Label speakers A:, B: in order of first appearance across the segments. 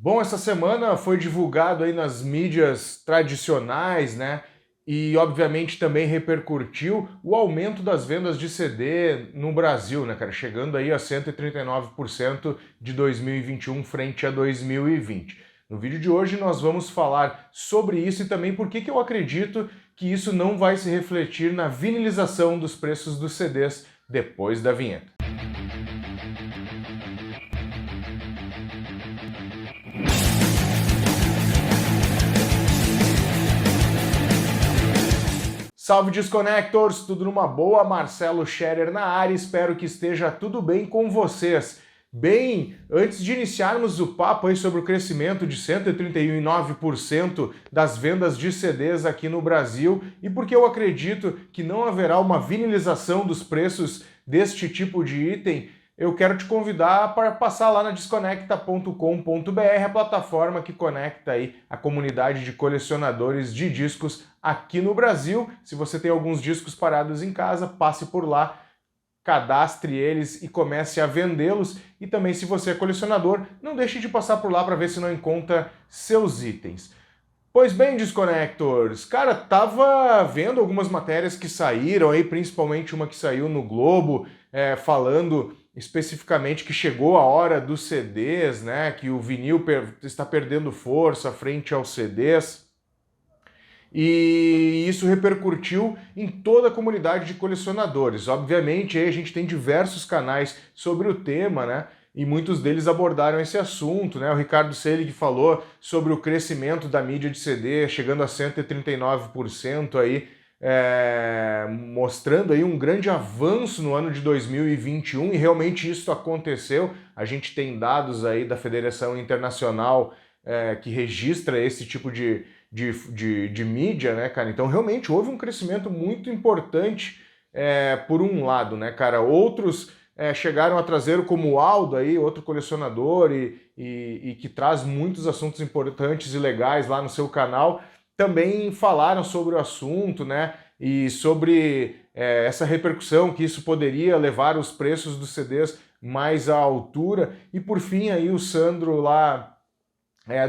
A: Bom, essa semana foi divulgado aí nas mídias tradicionais, né? E obviamente também repercutiu o aumento das vendas de CD no Brasil, né, cara? Chegando aí a 139% de 2021 frente a 2020. No vídeo de hoje nós vamos falar sobre isso e também por que eu acredito que isso não vai se refletir na vinilização dos preços dos CDs depois da vinheta. Salve Disconnectors, tudo numa boa? Marcelo Scherer na área, espero que esteja tudo bem com vocês. Bem, antes de iniciarmos o papo aí sobre o crescimento de 131,9% das vendas de CDs aqui no Brasil e porque eu acredito que não haverá uma vinilização dos preços deste tipo de item, eu quero te convidar para passar lá na desconecta.com.br, a plataforma que conecta aí a comunidade de colecionadores de discos aqui no Brasil. Se você tem alguns discos parados em casa, passe por lá, cadastre eles e comece a vendê-los. E também, se você é colecionador, não deixe de passar por lá para ver se não encontra seus itens. Pois bem, Disconnectors, cara, tava vendo algumas matérias que saíram aí, principalmente uma que saiu no Globo, falando especificamente que chegou a hora dos CDs, né, que o vinil está perdendo força frente aos CDs. E isso repercutiu em toda a comunidade de colecionadores. Obviamente, aí a gente tem diversos canais sobre o tema, né? E muitos deles abordaram esse assunto, né? O Ricardo Selig falou sobre o crescimento da mídia de CD, chegando a 139% aí, mostrando aí um grande avanço no ano de 2021, e realmente isso aconteceu. A gente tem dados aí da Federação Internacional que registra esse tipo de mídia, né, cara? Então realmente houve um crescimento muito importante por um lado, né, cara? Outros chegaram a trazer, como o Aldo aí, outro colecionador e que traz muitos assuntos importantes e legais lá no seu canal, também falaram sobre o assunto, né? E sobre essa repercussão que isso poderia levar os preços dos CDs mais à altura. E por fim aí o Sandro lá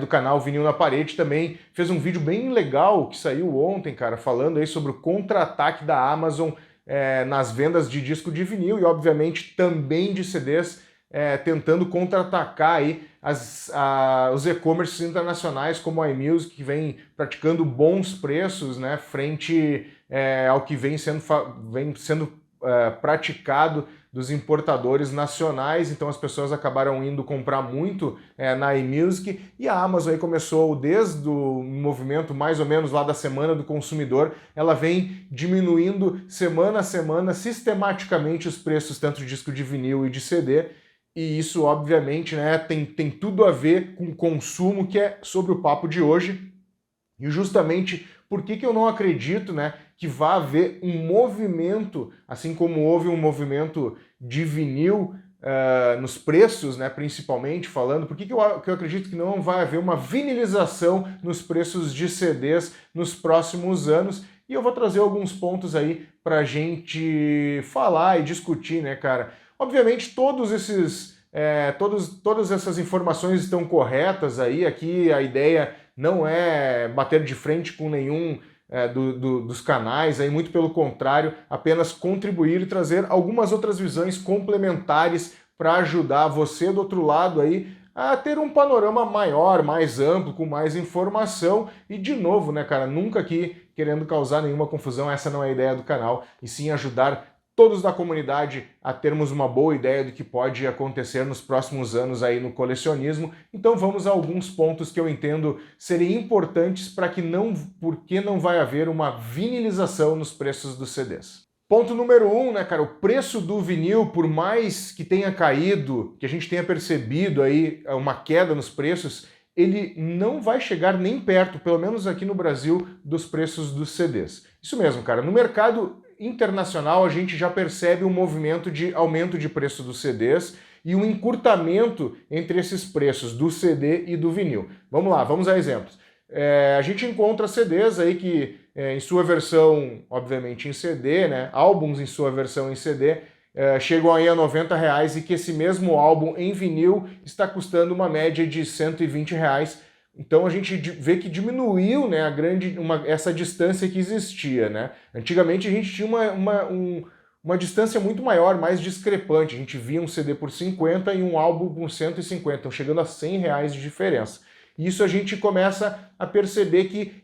A: do canal Vinil na Parede também fez um vídeo bem legal que saiu ontem, cara, falando aí sobre o contra-ataque da Amazon nas vendas de disco de vinil e obviamente também de CDs, tentando contra-atacar aí os e-commerces internacionais como a iMusic, que vem praticando bons preços, né, frente ao que vem sendo praticado dos importadores nacionais. Então as pessoas acabaram indo comprar muito na iMusic, e a Amazon aí começou desde o movimento mais ou menos lá da Semana do Consumidor, ela vem diminuindo semana a semana sistematicamente os preços tanto de disco de vinil e de CD, e isso obviamente, né, tem tudo a ver com o consumo, que é sobre o papo de hoje. E justamente por que eu não acredito, né, que vá haver um movimento, assim como houve um movimento de vinil nos preços, né, principalmente falando, por que eu acredito que não vai haver uma vinilização nos preços de CDs nos próximos anos. E eu vou trazer alguns pontos aí pra gente falar e discutir, né, cara? Obviamente todas essas informações estão corretas aí, aqui a ideia não é bater de frente com nenhum dos canais, aí, muito pelo contrário, apenas contribuir e trazer algumas outras visões complementares para ajudar você do outro lado aí a ter um panorama maior, mais amplo, com mais informação. E de novo, né, cara, nunca aqui querendo causar nenhuma confusão, essa não é a ideia do canal, e sim ajudar todos da comunidade a termos uma boa ideia do que pode acontecer nos próximos anos aí no colecionismo. Então vamos a alguns pontos que eu entendo serem importantes porque não vai haver uma vinilização nos preços dos CDs. Ponto número 1, né, cara, o preço do vinil, por mais que tenha caído, que a gente tenha percebido aí uma queda nos preços, ele não vai chegar nem perto, pelo menos aqui no Brasil, dos preços dos CDs. Isso mesmo, cara, no mercado internacional a gente já percebe um movimento de aumento de preço dos CDs e um encurtamento entre esses preços do CD e do vinil. Vamos lá, vamos a exemplos. A gente encontra CDs aí que em sua versão, obviamente em CD, né, álbuns em sua versão em CD, chegam aí a R$90 e que esse mesmo álbum em vinil está custando uma média de R$120. Então a gente vê que diminuiu, né, essa distância que existia, né? Antigamente a gente tinha uma distância muito maior, mais discrepante. A gente via um CD por 50 e um álbum por 150, então chegando a R$100 de diferença. E isso a gente começa a perceber que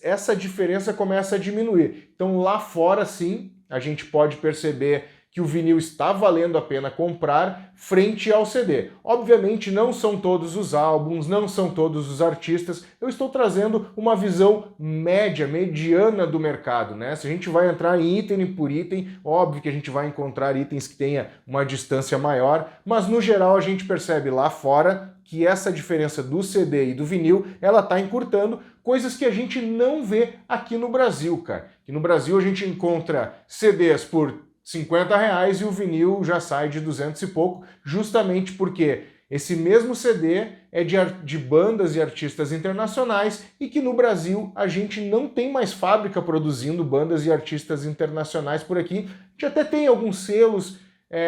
A: essa diferença começa a diminuir. Então lá fora, sim, a gente pode perceber que o vinil está valendo a pena comprar frente ao CD. Obviamente não são todos os álbuns, não são todos os artistas, eu estou trazendo uma visão média, mediana do mercado, né? Se a gente vai entrar em item por item, óbvio que a gente vai encontrar itens que tenha uma distância maior, mas no geral a gente percebe lá fora que essa diferença do CD e do vinil, ela está encurtando, coisas que a gente não vê aqui no Brasil, cara. Que no Brasil a gente encontra CDs por R$50 e o vinil já sai de 200 e pouco, justamente porque esse mesmo CD é de bandas e artistas internacionais e que no Brasil a gente não tem mais fábrica produzindo bandas e artistas internacionais por aqui. A gente até tem alguns selos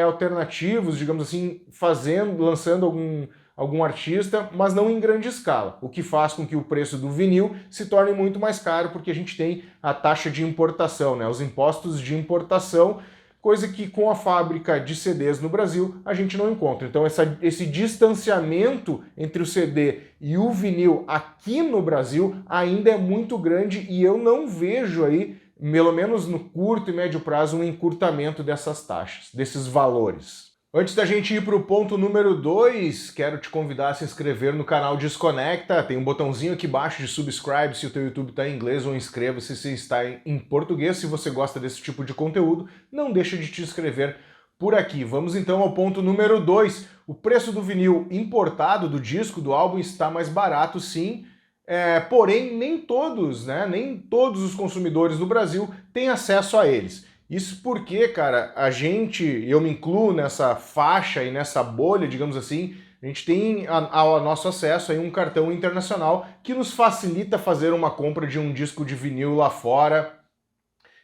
A: alternativos, digamos assim, lançando algum artista, mas não em grande escala, o que faz com que o preço do vinil se torne muito mais caro, porque a gente tem a taxa de importação, né, os impostos de importação, coisa que com a fábrica de CDs no Brasil a gente não encontra. Então esse distanciamento entre o CD e o vinil aqui no Brasil ainda é muito grande e eu não vejo aí, pelo menos no curto e médio prazo, um encurtamento dessas taxas, desses valores. Antes da gente ir para o ponto número 2, quero te convidar a se inscrever no canal Desconecta. Tem um botãozinho aqui embaixo de subscribe se o teu YouTube está em inglês, ou inscreva-se se está em português. Se você gosta desse tipo de conteúdo, não deixa de te inscrever por aqui. Vamos então ao ponto número 2. O preço do vinil importado, do disco, do álbum, está mais barato, sim. Porém, nem todos os consumidores do Brasil têm acesso a eles. Isso porque, cara, eu me incluo nessa faixa e nessa bolha, digamos assim, a gente tem ao nosso acesso aí um cartão internacional que nos facilita fazer uma compra de um disco de vinil lá fora.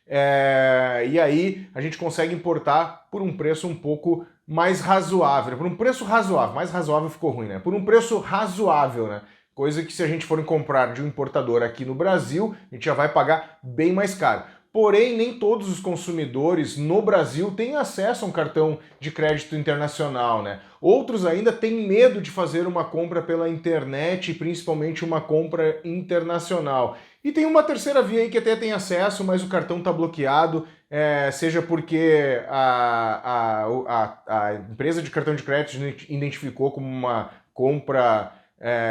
A: E aí a gente consegue importar por um preço um pouco mais razoável. Por um preço razoável, mais razoável ficou ruim, né? Por um preço razoável, né? Coisa que se a gente for comprar de um importador aqui no Brasil, a gente já vai pagar bem mais caro. Porém, nem todos os consumidores no Brasil têm acesso a um cartão de crédito internacional, né? Outros ainda têm medo de fazer uma compra pela internet, principalmente uma compra internacional. E tem uma terceira via aí que até tem acesso, mas o cartão está bloqueado, seja porque a empresa de cartão de crédito identificou como uma compra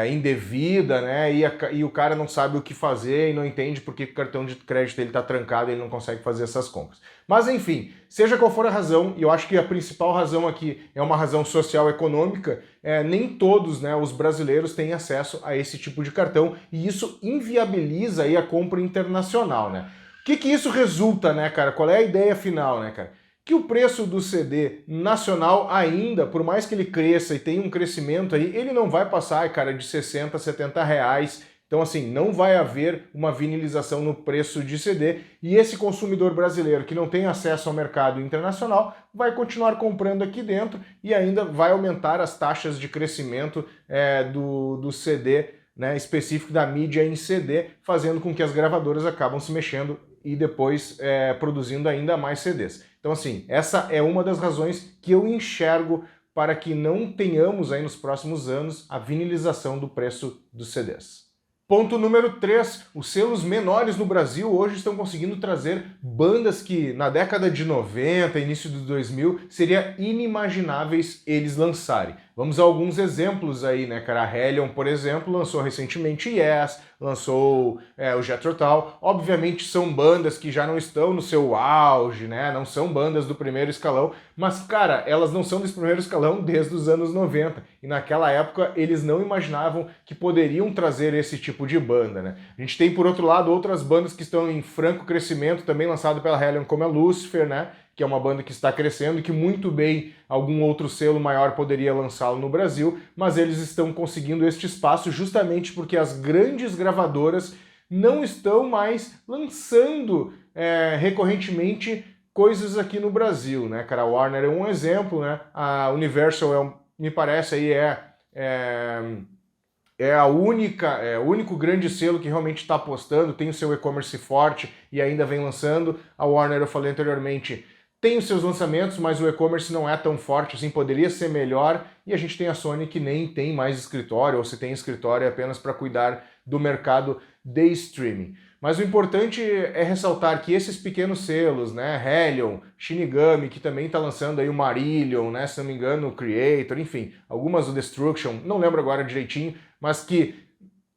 A: indevida, né? E o cara não sabe o que fazer e não entende porque o cartão de crédito dele está trancado e ele não consegue fazer essas compras. Mas enfim, seja qual for a razão, e eu acho que a principal razão aqui é uma razão social-econômica, nem todos, né, os brasileiros têm acesso a esse tipo de cartão e isso inviabiliza aí a compra internacional, né? O que isso resulta, né, cara? Qual é a ideia final, né, cara? Que o preço do CD nacional ainda, por mais que ele cresça e tenha um crescimento aí, ele não vai passar, cara, de 60, 70 reais. Então, assim, não vai haver uma vinilização no preço de CD e esse consumidor brasileiro que não tem acesso ao mercado internacional vai continuar comprando aqui dentro e ainda vai aumentar as taxas de crescimento do CD, né, específico da mídia em CD, fazendo com que as gravadoras acabam se mexendo e depois produzindo ainda mais CDs. Então, assim, essa é uma das razões que eu enxergo para que não tenhamos aí nos próximos anos a vinilização do preço dos CDs. Ponto número 3, os selos menores no Brasil hoje estão conseguindo trazer bandas que na década de 90, início de 2000, seria inimagináveis eles lançarem. Vamos a alguns exemplos aí, né, cara? A Hellion, por exemplo, lançou recentemente Yes, lançou o Jethro Tull. Obviamente são bandas que já não estão no seu auge, né? Não são bandas do primeiro escalão, mas, cara, elas não são desse primeiro escalão desde os anos 90. E naquela época eles não imaginavam que poderiam trazer esse tipo de banda, né? A gente tem, por outro lado, outras bandas que estão em franco crescimento, também lançado pela Hellion, como a Lucifer, né? Que é uma banda que está crescendo e que muito bem algum outro selo maior poderia lançá-lo no Brasil, mas eles estão conseguindo este espaço justamente porque as grandes gravadoras não estão mais lançando recorrentemente coisas aqui no Brasil, né, cara? A Warner é um exemplo, né? A Universal me parece aí é o único grande selo que realmente está apostando, tem o seu e-commerce forte e ainda vem lançando. A Warner, eu falei anteriormente, tem os seus lançamentos, mas o e-commerce não é tão forte assim, poderia ser melhor. E a gente tem a Sony que nem tem mais escritório, ou se tem escritório é apenas para cuidar do mercado de streaming. Mas o importante é ressaltar que esses pequenos selos, né, Hellion, Shinigami, que também está lançando aí o Marillion, né, se não me engano, o Creator, enfim, algumas do Destruction, não lembro agora direitinho, mas que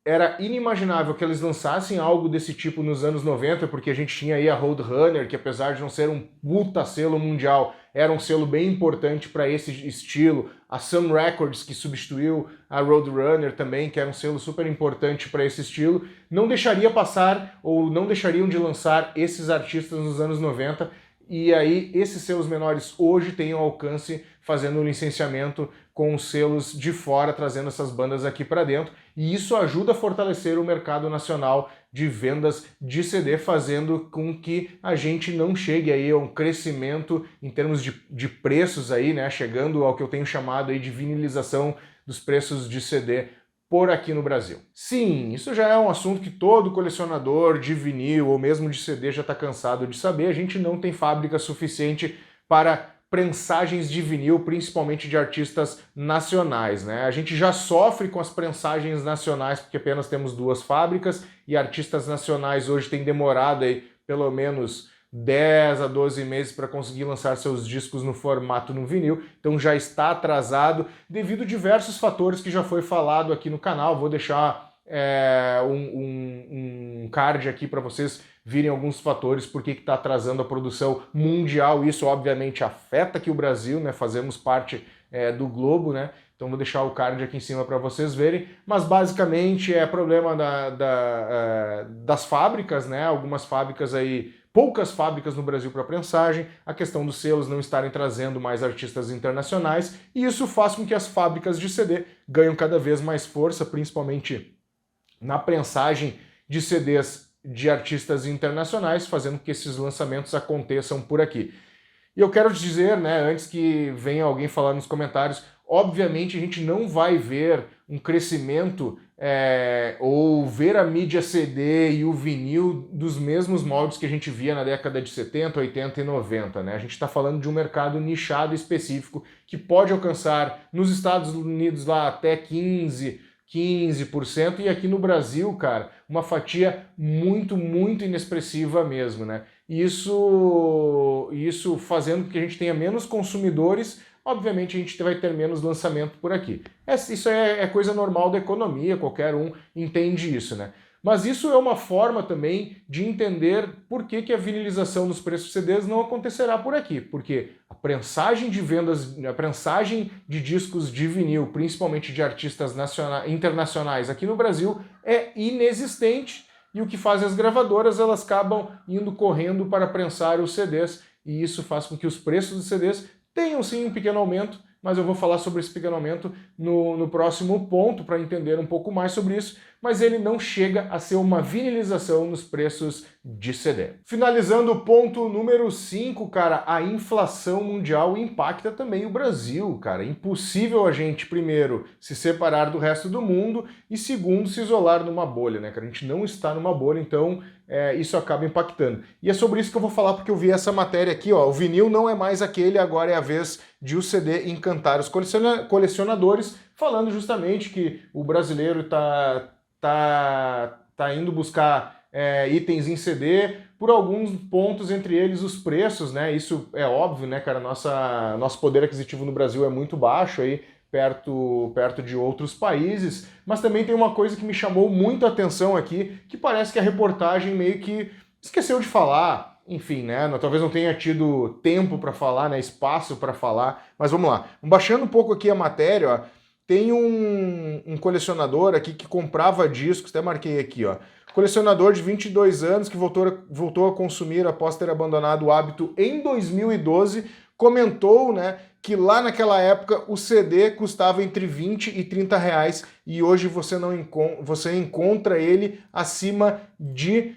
A: era inimaginável que eles lançassem algo desse tipo nos anos 90, porque a gente tinha aí a Roadrunner, que apesar de não ser um puta selo mundial, era um selo bem importante para esse estilo. A Sun Records, que substituiu a Roadrunner também, que era um selo super importante para esse estilo, não deixaria passar, ou não deixariam de lançar esses artistas nos anos 90, e aí esses selos menores hoje têm um alcance fazendo o licenciamento com os selos de fora, trazendo essas bandas aqui para dentro, e isso ajuda a fortalecer o mercado nacional de vendas de CD, fazendo com que a gente não chegue aí a um crescimento em termos de preços aí, né, chegando ao que eu tenho chamado aí de vinilização dos preços de CD por aqui no Brasil. Sim, isso já é um assunto que todo colecionador de vinil ou mesmo de CD já está cansado de saber. A gente não tem fábrica suficiente para prensagens de vinil, principalmente de artistas nacionais, né? A gente já sofre com as prensagens nacionais porque apenas temos 2 fábricas e artistas nacionais hoje têm demorado aí pelo menos 10 a 12 meses para conseguir lançar seus discos no formato no vinil, então já está atrasado devido a diversos fatores que já foi falado aqui no canal. Vou deixar um card aqui para vocês virem alguns fatores por que está atrasando a produção mundial. Isso obviamente afeta aqui o Brasil, né? Fazemos parte do globo, né? Então vou deixar o card aqui em cima para vocês verem, mas basicamente é problema das fábricas, né? Algumas fábricas aí, poucas fábricas no Brasil para prensagem, a questão dos selos não estarem trazendo mais artistas internacionais, e isso faz com que as fábricas de CD ganhem cada vez mais força, principalmente na prensagem de CDs de artistas internacionais, fazendo com que esses lançamentos aconteçam por aqui. E eu quero dizer, né, antes que venha alguém falar nos comentários, obviamente a gente não vai ver um crescimento ou ver a mídia CD e o vinil dos mesmos moldes que a gente via na década de 70, 80 e 90, né? A gente está falando de um mercado nichado específico que pode alcançar nos Estados Unidos lá até 15%, e aqui no Brasil, cara, uma fatia muito, muito inexpressiva mesmo, né? Isso fazendo com que a gente tenha menos consumidores, obviamente a gente vai ter menos lançamento por aqui. Isso é coisa normal da economia, qualquer um entende isso, né? Mas isso é uma forma também de entender por que a vinilização dos preços de CDs não acontecerá por aqui. Porque a prensagem de vendas, a prensagem de discos de vinil, principalmente de artistas internacionais aqui no Brasil, é inexistente. E o que fazem as gravadoras, elas acabam indo correndo para prensar os CDs. E isso faz com que os preços dos CDs tenham sim um pequeno aumento, mas eu vou falar sobre esse pequeno aumento no próximo ponto para entender um pouco mais sobre isso, mas ele não chega a ser uma vinilização nos preços de CD. Finalizando o ponto número 5, cara, a inflação mundial impacta também o Brasil, cara. Impossível a gente, primeiro, se separar do resto do mundo e, segundo, se isolar numa bolha, né, cara? A gente não está numa bolha, então isso acaba impactando. E é sobre isso que eu vou falar, porque eu vi essa matéria aqui, ó. O vinil não é mais aquele, agora é a vez de o CD encantar os colecionadores, falando justamente que o brasileiro tá indo buscar itens em CD por alguns pontos, entre eles os preços, né? Isso é óbvio, né, cara? Nosso poder aquisitivo no Brasil é muito baixo aí, perto de outros países, mas também tem uma coisa que me chamou muito a atenção aqui, que parece que a reportagem meio que esqueceu de falar, enfim, né? Talvez não tenha tido tempo para falar, né? Espaço para falar, mas vamos lá. Baixando um pouco aqui a matéria, ó, tem um colecionador aqui que comprava discos, até marquei aqui, ó. Colecionador de 22 anos que voltou a consumir após ter abandonado o hábito em 2012, comentou, né, que lá naquela época o CD custava entre 20 e 30 reais e hoje você encontra ele acima de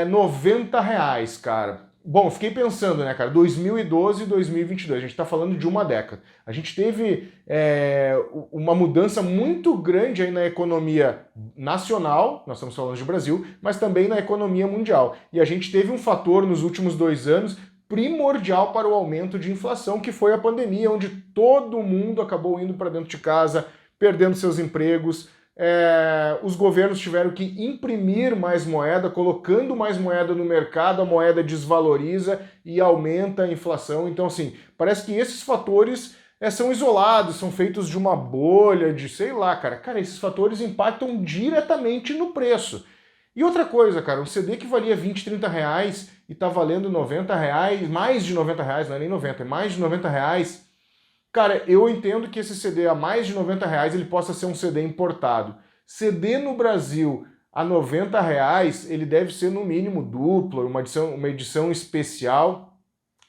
A: 90 reais, cara. Bom, fiquei pensando, né, cara, 2012 e 2022, a gente está falando de uma década. A gente teve uma mudança muito grande aí na economia nacional, nós estamos falando de Brasil, mas também na economia mundial. E a gente teve um fator nos últimos 2 anos primordial para o aumento de inflação, que foi a pandemia, onde todo mundo acabou indo para dentro de casa, perdendo seus empregos. Os governos tiveram que imprimir mais moeda, colocando mais moeda no mercado, a moeda desvaloriza e aumenta a inflação. Então, assim, parece que esses fatores são isolados, são feitos de uma bolha, de sei lá, cara. Cara, esses fatores impactam diretamente no preço. E outra coisa, cara, um CD que valia 20, 30 reais e tá valendo 90 reais, mais de 90 reais, não é nem 90, é mais de 90 reais. Cara, eu entendo que esse CD a mais de 90 reais ele possa ser um CD importado. CD no Brasil a 90 reais, ele deve ser no mínimo duplo, uma edição especial.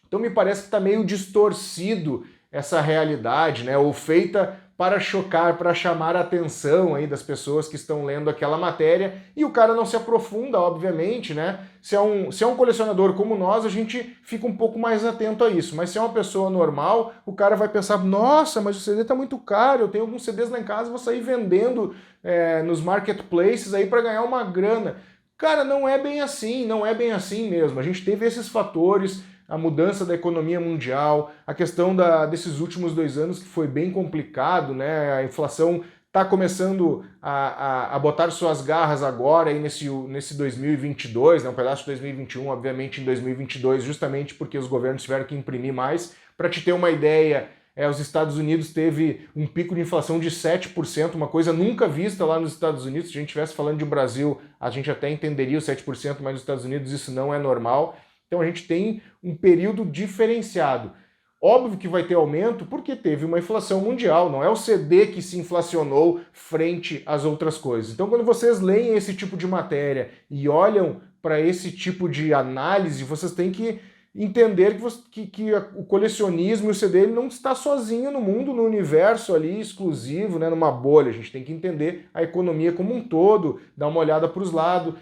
A: Então me parece que está meio distorcido essa realidade, né? Ou feita para chocar, para chamar a atenção aí das pessoas que estão lendo aquela matéria, e o cara não se aprofunda, obviamente, né? Se é um colecionador como nós, a gente fica um pouco mais atento a isso, mas se é uma pessoa normal, o cara vai pensar, nossa, mas o CD tá muito caro, eu tenho alguns CDs lá em casa, vou sair vendendo nos marketplaces aí para ganhar uma grana. Cara, não é bem assim, não é bem assim mesmo. A gente teve esses fatores, a mudança da economia mundial, a questão desses últimos 2 anos que foi bem complicado, né? A inflação está começando a botar suas garras agora aí nesse 2022, né? Um pedaço de 2021, obviamente em 2022, justamente porque os governos tiveram que imprimir mais. Para te ter uma ideia, os Estados Unidos teve um pico de inflação de 7%, uma coisa nunca vista lá nos Estados Unidos. Se a gente estivesse falando de Brasil, a gente até entenderia os 7%, mas nos Estados Unidos isso não é normal. Então a gente tem um período diferenciado. Óbvio que vai ter aumento porque teve uma inflação mundial, não é o CD que se inflacionou frente às outras coisas. Então quando vocês leem esse tipo de matéria e olham para esse tipo de análise, vocês têm que entender que o colecionismo e o CD ele não está sozinho no mundo, no universo ali exclusivo, né, numa bolha. A gente tem que entender a economia como um todo, dar uma olhada para os lados,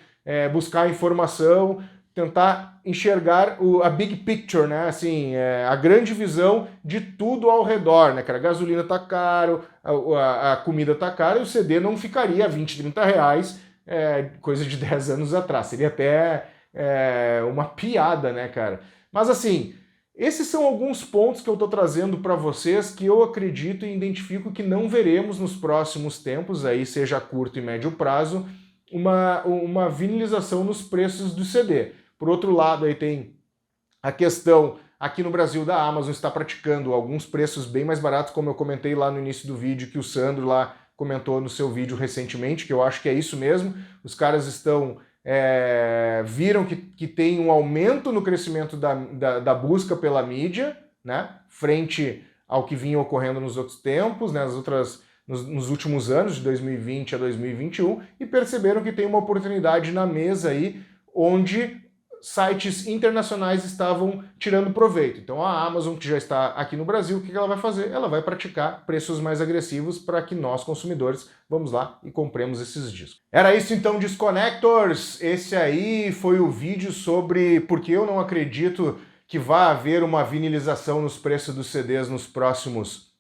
A: buscar informação, tentar enxergar a big picture, né? Assim, a grande visão de tudo ao redor, né, cara? A gasolina tá caro, a comida tá cara e o CD não ficaria a 20, 30 reais, coisa de 10 anos atrás. Seria até uma piada, né, cara? Mas assim, esses são alguns pontos que eu tô trazendo para vocês que eu acredito e identifico que não veremos nos próximos tempos, aí seja a curto e médio prazo, uma vinilização nos preços do CD. Por outro lado, aí tem a questão, aqui no Brasil, da Amazon está praticando alguns preços bem mais baratos, como eu comentei lá no início do vídeo, que o Sandro lá comentou no seu vídeo recentemente, que eu acho que é isso mesmo. Os caras viram que tem um aumento no crescimento da busca pela mídia, né, frente ao que vinha ocorrendo nos outros tempos, né, nos últimos anos, de 2020 a 2021, e perceberam que tem uma oportunidade na mesa aí, onde sites internacionais estavam tirando proveito. Então a Amazon, que já está aqui no Brasil, o que ela vai fazer? Ela vai praticar preços mais agressivos para que nós, consumidores, vamos lá e compremos esses discos. Era isso então, Disconnectors! Esse aí foi o vídeo sobre por que eu não acredito que vá haver uma vinilização nos preços dos CDs nos próximos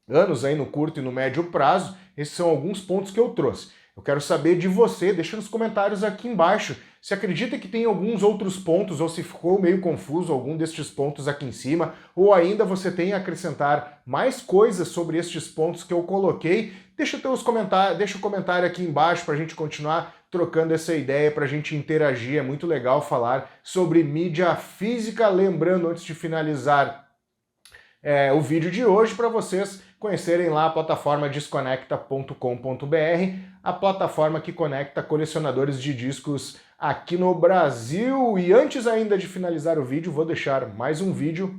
A: anos, aí no curto e no médio prazo. Esses são alguns pontos que eu trouxe. Eu quero saber de você, deixa nos comentários aqui embaixo se acredita que tem alguns outros pontos, ou se ficou meio confuso algum destes pontos aqui em cima, ou ainda você tem a acrescentar mais coisas sobre estes pontos que eu coloquei. Deixa o comentário aqui embaixo para a gente continuar trocando essa ideia, para a gente interagir. É muito legal falar sobre mídia física. Lembrando, antes de finalizar o vídeo de hoje, para vocês conhecerem lá a plataforma desconecta.com.br, a plataforma que conecta colecionadores de discos aqui no Brasil. E antes ainda de finalizar o vídeo, vou deixar mais um vídeo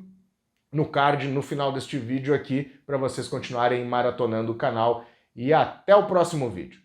A: no card, no final deste vídeo aqui, para vocês continuarem maratonando o canal. E até o próximo vídeo.